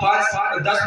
5-10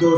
2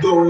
2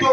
2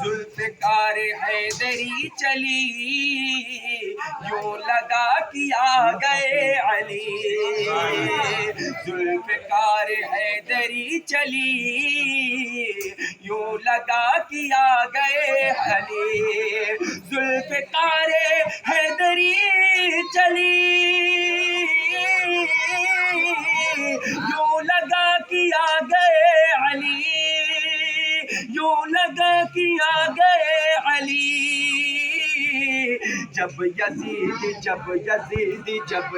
ذوالفقار حیدری چلی یوں لگا کہ آ گئے علی ذوالفقار حیدری چلی یوں لگا کہ آ گئے علی ذوالفقار حیدری چلی یوں لگا کہ آ گئے علی یوں لگا کہ آ گئے علی جب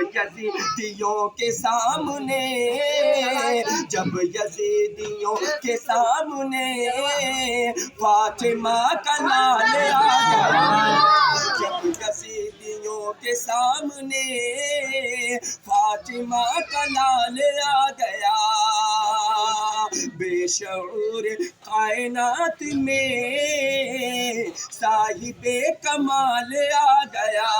یزیدیوں کے سامنے جب یزیدیوں کے سامنے فاطمہ کا لال آ گیا جب یزیدیوں کے سامنے فاطمہ کا لال آ گیا بے شعور کائنات میں صاحب کمال آ گیا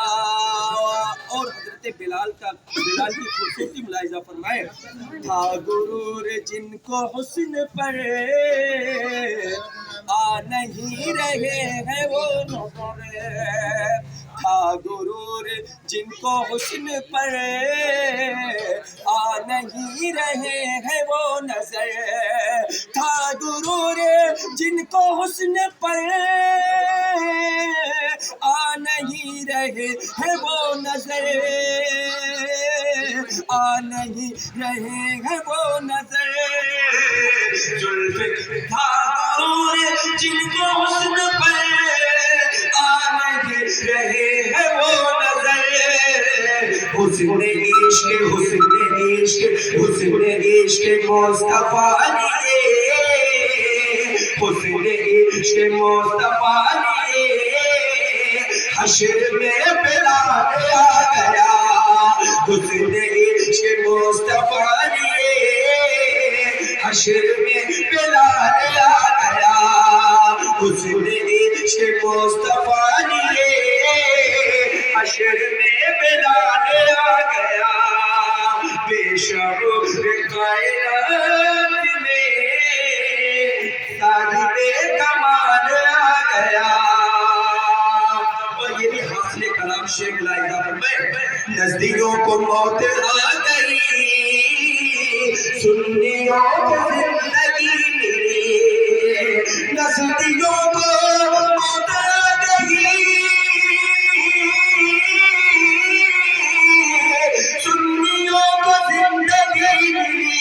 اور حضرت بلال کی خوبصورتی ملاحظہ فرمائے تھا غرور جن کو حسن پر آ نہیں رہے ہیں وہ نظر تھا غرور جن کو حسن پر آ نہیں رہے ہیں وہ نظر تھا غرور جن کو حسن پر آ نہیں رہے ہیں وہ نظر آ نہیں رہے ہیں وہ نظر تھا غرور جن کو حسن پر آ نہیں رہے ہیں وہ نظر حسن عشق مصطفیٰ لیے حسن عشق مصطفیٰ لیے حشر میں بلال آ گیا حسن عشق مصطفیٰ لیے حشر میں بلال آ گیا حسن عشق مصطفیٰ لیے حشر میں بلال آ گیا بے شعور کائنات میں صاحب کمال آ گیا اور یہ بھی حاصل کلام شیخ ملاحظہ فرمائے نزدیکوں کو موت آ گئی سنیوں کو زندگی ملی نزدیکوں کو موت آ گئی سنیوں کو زندگی ملی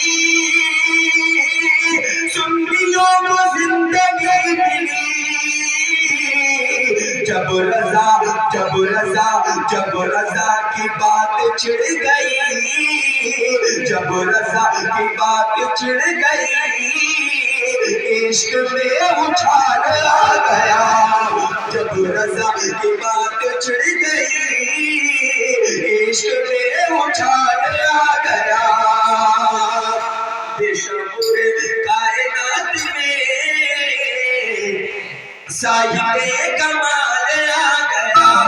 سنیوں کو زندگی ملی جب رضا کی بات چھڑ گئی جب رضا کی بات چھڑ گئی عشق میں اچھال آ گیا جب رضا کی بات چھڑ گئی عشق میں اچھال آ گیا بے شعور کائنات میں صاحب کمال آ گیا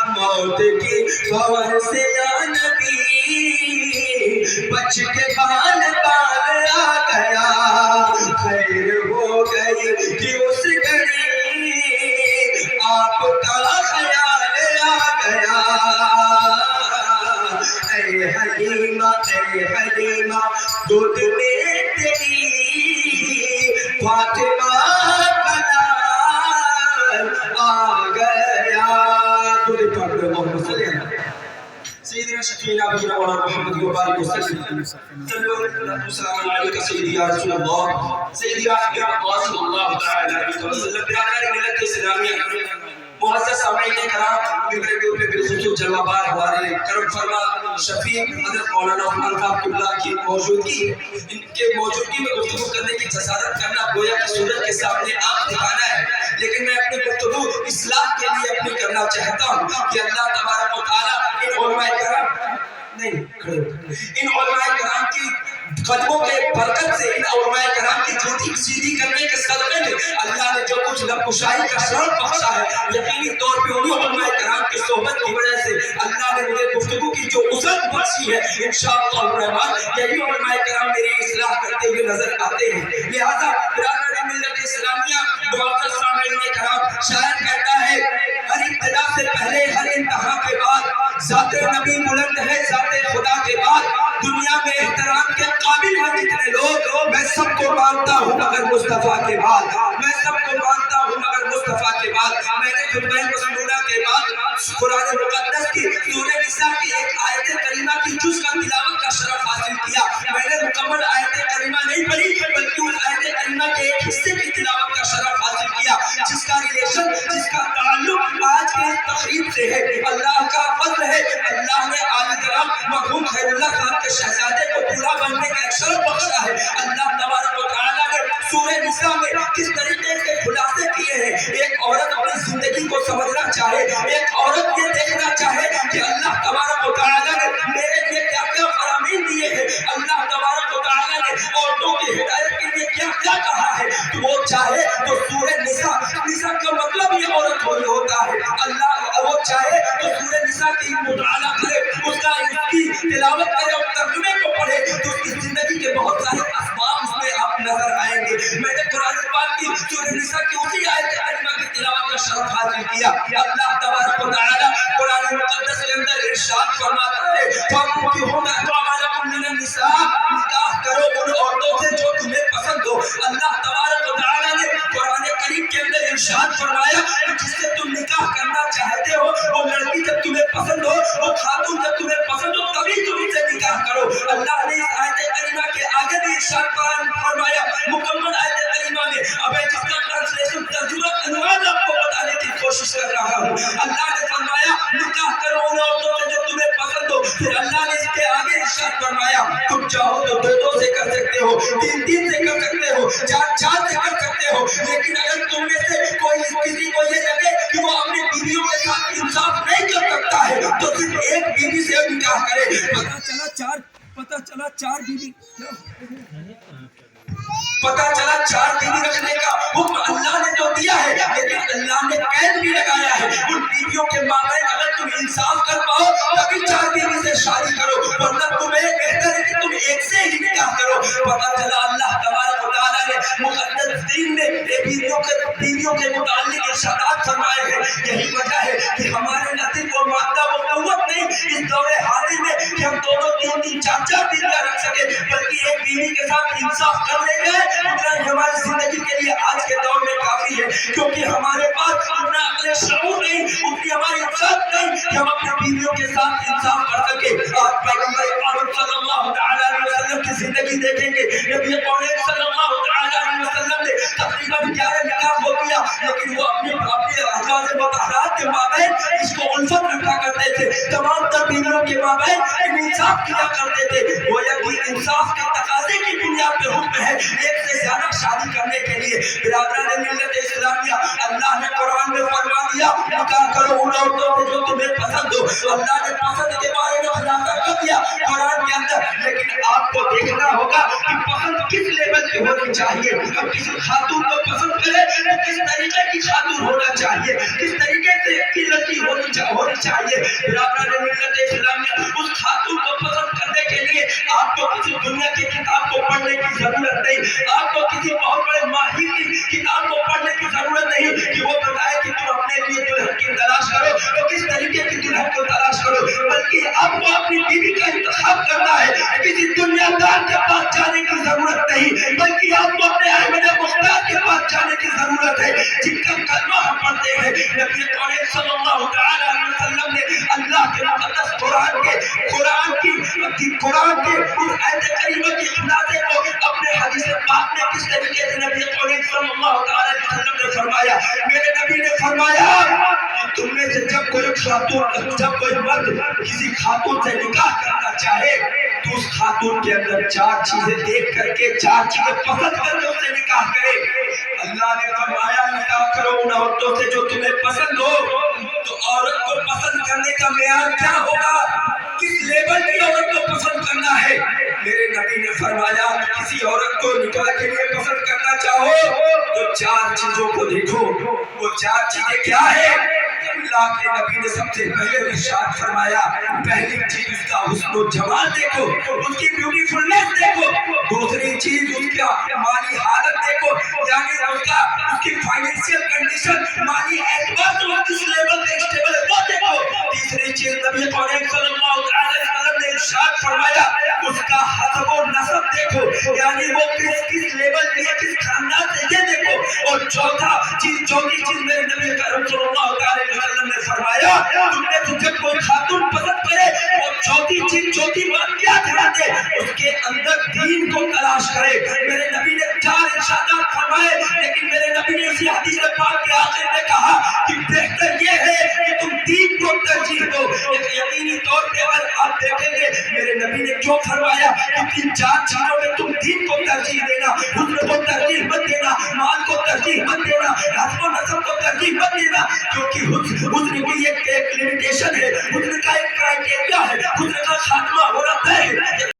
موت کی خبر سے یا نبی بچ کے بال آ گیا خیر ہو گئی کہ اس گھڑی آپ کا خیال آ گیا اے حلیمہ دودھ میں تیری فاطمہ کا لال آ گیا دودھ پاک محمد صلی اللہ علیہ وسلم سیدنا شفیعنا نبینا مولانا محمد وبارک وسلم صلو وسلم علیک سیدی یا رسول اللہ سیدی یا حبیب اللہ صلی اللہ تعالی علیہ وسلم برادر ملت اسلامیہ معزز سامعین کرام ممبر کے اوپر بالخصوص جلوہ بار ہمارے کرم فرما شفیع حضرت مولانا عثمان صاحب قبلہ کی موجودگی ان کے موجودگی میں گفتگو کرنے کی جسارت کرنا گویا کہ سورج کے سامنے آنکھ دکھانا ہے لیکن میں اپنی گفتگو اصلاح کے لیے اپنی کرنا چاہتا ہوں کہ اللہ تبارک و تعالیٰ ان علماء کرام نہیں کھڑے ان علماء کرام کی قدموں کے برکت سے ان علماء کرام کی جوتی سیدھی کرنے کے صدقے میں اللہ نے جو کچھ لبکشائی کا شرف بخشا ہے یقینی طور پہ انہی علماء کرام کی صحبت کی وجہ سے اللہ نے مجھے گفتگو کی جو عزت بخشی ہے انشاءاللہ الرحمن یہی علماء کرام میری اصلاح کرتے ہوئے نظر آتے ہیں لہذا برادران ملت اسلامیہ معزز سامعین کرام، شاعر کہتا ہے ہر ابتدا سے پہلے ہر انتہا کے بعد ذات نبی بلند ہے ذات خدا کے بعد، دنیا میں احترام کے قابل ہیں جتنے لوگ، میں سب کو مانتا ہوں مگر مصطفیٰ کے بعد، میں سب کو مانتا ہوں مگر مصطفیٰ کے بعد۔ میں نے خطبہ مسنونہ کے بعد قرآن مقدس کی سورہ نساء کی ایک آیت کریمہ کی جز کا تلاوت کا شرف حاصل کیا۔ میں نے مکمل آیت کریمہ نہیں پڑھی بلکہ اس آیت کریمہ کے ایک حصے کی تلاوت کا شرف حاصل کیا، جس کا ریلیشن، جس کا تعلق آج کے اس تقریب سے ہے۔ اللہ کا فضل ہے، اللہ نے عالی جناب مرحوم خیر اللہ صاحب کے شہزادے کو پورا بننے کا ایک شرف بخشا ہے۔ اللہ تبارک و تعالیٰ نے سورہ نساء میں کس طریقے سے خلاصے کیے ہیں۔ ایک عورت اپنی زندگی کو سمجھنا چاہے، ایک عورت یہ دیکھنا چاہے کہ اللہ تبارک و تعالیٰ نے میرے لیے کیا کیا فرامین دیے ہیں، اللہ تبارک و تعالیٰ نے عورتوں کی ہدایت کے لیے کیا کیا کہا ہے، تو وہ چاہے تو سورہ نساء کا مطلب یہ عورت ہوئی ہوتا ہے۔ اللہ وہ چاہے تو سورہ نساء کی مطالعہ کرے، اس کی تلاوت کرے اور ترجمے کو پڑھے تو اس کی زندگی کے بہت سارے اسباب اس میں آپ نظر آئیں گے۔ میں نے قرآن پاک کی سورہ نساء کی اسی آیت کریمہ کی تلاوت کا شرف حاصل کیا۔ اللہ تبارک و تعالیٰ قرآن مقدس کے اندر ارشاد فرماتا ہے فَانكِحُوا مَا طَابَ لَكُم مِّنَ النِّسَاءِ، نکاح کرو ان عورتوں سے جو تمہیں پسند ہو۔ اللہ تبارک و تعالیٰ نے قرآن کریم کے اندر ارشاد فرمایا کہ جس سے تم نکاح کرنا چاہتے ہو وہ لڑکی جب تمہیں پسند ہو، وہ خاتون جب تمہیں پسند ہو تبھی تم ان سے نکاح کرو۔ اللہ نے اس آیت کریمہ کے آگے بھی ارشاد فرمایا مکمل آیت کریمہ میں، اب میں جس کا ٹرانسلیشن ترجمہ عنوان آپ کو بتانے کی کوشش کر رہا ہوں۔ اللہ نے فرمایا نکاح کرو ان عورتوں سے جو تمہیں پسند ہو، پھر اللہ نے اس کے آگے ارشاد فرمایا تم چاہو تو دو سے کر سکتے ہو، تین سے کر سکتے ہو، چار سے کر سکتے ہو، لیکن اگر تم میں سے کوئی کسی کو یہ لگے کہ وہ اپنی بیویوں کے ساتھ انصاف نہیں کر سکتا ہے تو صرف ایک بیوی سے نکاح کرے۔ پتہ چلا چار بیوی رکھنے کا حکم اللہ نے تو دیا ہے، لیکن اللہ نے قید بھی لگایا ہے ان بیویوں کے مابین اگر تم انصاف کر پاؤ تبھی چار بیوی سے شادی کرو، ورنہ تمہیں بہتر ہے کہ تم ایک سے ہی نکاح کرو۔ پتہ چلا اللہ تبارک و تعالیٰ نے مقدس دین میں بیویوں کے متعلق ارشادات فرمائے ہیں۔ یہی وجہ ہے کہ ہمارے نہ صرف وہ مادہ و قوت نہیں اس دور حاضر میں کہ ہم دونوں تین چار بیویاں رکھ سکے، بلکہ ایک بیوی کے ساتھ انصاف کر لیں گے اتنا ہی ہماری زندگی کے لیے آج کے دور میں کافی ہے، کیونکہ ہمارے پاس اتنا عقل شعور نہیں، اتنی ہماری عزت نہیں کہ ہم اپنی بیویوں کے ساتھ انصاف کر سکے۔ آج پیغمبر پاک صلی اللہ تعالیٰ علیہ وسلم کی زندگی دیکھیں گے، نبی پاک صلی اللہ تعالیٰ علیہ وسلم نے تقریباً 11 نکاح ہو گیا، لیکن وہ اپنے ازواج مطہرات کے مابین اس کو الفت رکھا کرتے تھے، تمام تر بیویوں کے مابین انصاف کیا کرتے تھے۔ گویا کہ انصاف کے تقاضے کی بنیاد پہ حکم ہے ایک سے زیادہ شادی کرنے کے لیے۔ برادران ملت اسلامیہ، اللہ نے قرآن میں فرما دیا نکاح کرو ان عورتوں سے جو تمہیں پسند ہو۔ اللہ نے پسند کے بارے میں خلاصہ کر دیا قرآن کے اندر، لیکن آپ کو دیکھنا ہوگا کہ پسند کس لیول کی ہونی چاہیے۔ ہم کسی خاتون کو پسند کریں تو کس طریقے کی خاتون ہونا چاہیے، کس طریقے سے کی لڑکی ہونی چاہیے۔ برادران ملت اسلامیہ، اس خاتون کو پسند کرنے کے لیے آپ کو کسی دنیا کی کتاب کو پڑھنے کی ضرورت نہیں، آپ کو کسی بہت بڑے ماہر کی کتاب کو پڑھنے کی ضرورت نہیں کہ وہ بتائے کہ تم اپنے لیے دلہن کی تلاش کرو تو کس طریقے کی دلہن کو تلاش کرو، بلکہ آپ کو اپنی بیوی کا انتخاب کرنا ہے۔ کسی دنیا دار کے پاس جانے کی ضرورت نہیں، بلکہ آپ کو اپنے احمد مختار کے پاس جانے کی ضرورت ہے جن کا کلمہ ہم پڑھتے ہیں۔ نبی کریم صلی اللہ تعالیٰ علیہ وسلم نے اللہ کے مقدس قرآن کے اس آیت کریمہ کی خلاصے کو اپنے حدیث پاک میں کس طریقے سے نبی کریم صلی اللہ تعالیٰ علیہ وسلم نے فرمایا۔ میرے نبی نے فرمایا تم میں سے جب کوئی مرد کسی خاتون سے نکاح کرنا چاہے تو اس خاتون کے اندر چار چیزیں دیکھ کر کے، چار چیزیں پسند کر کے اس سے نکاح کرے۔ اللہ نے فرمایا نکاح کرو ان عورتوں سے جو تمہیں پسند ہو۔ تو عورت کو پسند کرنے کا معیار کیا ہوگا، کس لیول کی عورت کو پسند کرنا ہے. میرے نبی نے فرمایا کسی عورت کو نکاح کے لیے پسند کرنا چاہو تو 4 چیزوں کو دیکھو. وہ 4 چیزیں کیا ہے؟ اللہ کے نبی نے سب سے پہلے ارشاد فرمایا پہلی چیز اس کا حسن و جمال دیکھو، اس کی بیوٹیفلنس دیکھو. دوسری چیز اس کا مالی حالت دیکھو، یعنی اس کی فائنینشیل کنڈیشن، مالی اعتبار سے وہ کس لیول پہ اسٹیبل ہے وہ دیکھو. تیسری چیز نبی کریم صلی اللہ علیہ وسلم نے ارشاد فرمایا اس کا حسب و نسب دیکھو، یعنی وہ کس لیول پہ ہے، کس خاندان سے، یہ دیکھو. اور چوتھی چیز میرے نبی کریم صلی اللہ علیہ وسلم نے فرمایا تم نے تجھے کوئی خاتون پسند کرے اور چوتھی بات کیا دھیان دے اس کے اندر دین کو تلاش کرے. میرے نبی نے 4 ارشادات فرمائے، لیکن میرے نبی نے اسی حدیث پاک کے آخر میں کہا کہ بہتر یہ ہے کہ تم دین کو ترجیح دو. یقینی طور پہ اگر آپ دیکھیں گے میرے نبی نے کیوں فرمایا کہ ان 4 چیزوں میں تم دین کو ترجیح دینا، حسن کو ترجیح مت دینا، مال کو ترجیح مت دینا، حسب و نسب کو ترجیح مت دینا. کیونکہ حسن کی ایک لمیٹیشن ہے، حسن کا ایک کرائٹیریا ہے، حسن کا خاتمہ ہونا طے ہے.